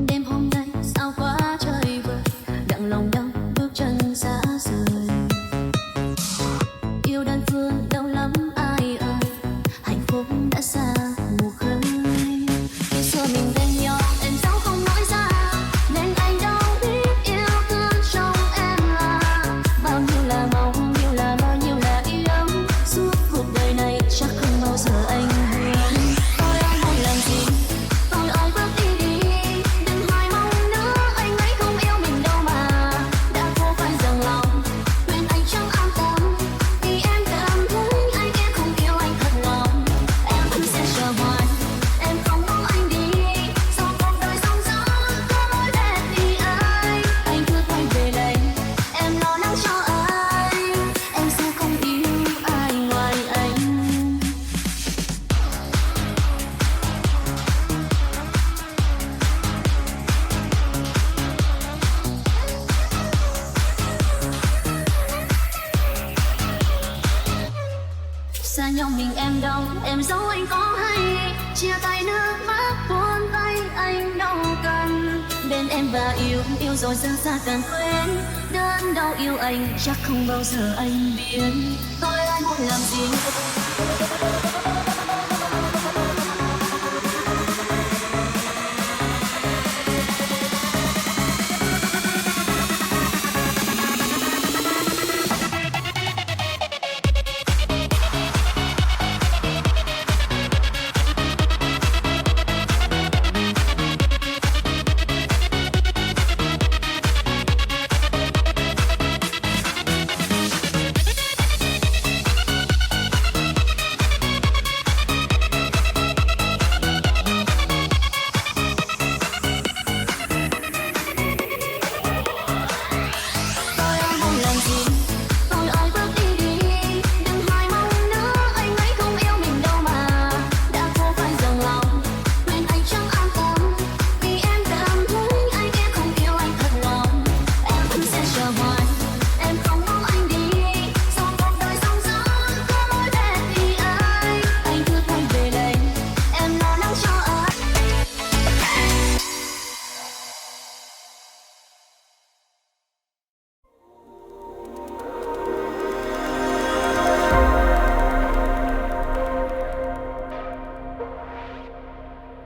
Đêm hôm nay sao quá trời vời, đặng lòng đau bước chân xa rời. Yêu đơn phương đau lắm ai ơi, hạnh phúc đã xa mù khơi. Khi xưa mình bên nhau em giấu không nói ra, nên anh đâu biết yêu thương trong em là bao nhiêu là mong, nhiêu là mơ, nhiêu là yêu. Suốt cuộc đời này chắc không bao giờ anh hứa. Tôi ơi muốn làm gì, tôi ơi bước đi đi, đừng hoài mong nữa, anh ấy không yêu mình đâu mà. Đã vô phải dừng lòng, khuyên anh chẳng an tâm, vì em cảm thấy anh em không yêu anh thật lòng. Em vẫn sẽ chờ hoài, em không mong anh đi, do cuộc đời sóng gió có lối đẹp vì ai. Anh cứ quay về đây, em lo lắng cho anh, em sẽ không yêu ai ngoài anh. Xa nhau mình em đâu, em giấu anh có hay, chia tay nước mắt buồn tay anh đâu cần. Bên em và yêu, yêu rồi giờ xa cần quên, đớn đau yêu anh chắc không bao giờ anh biết. Tôi anh muốn làm gì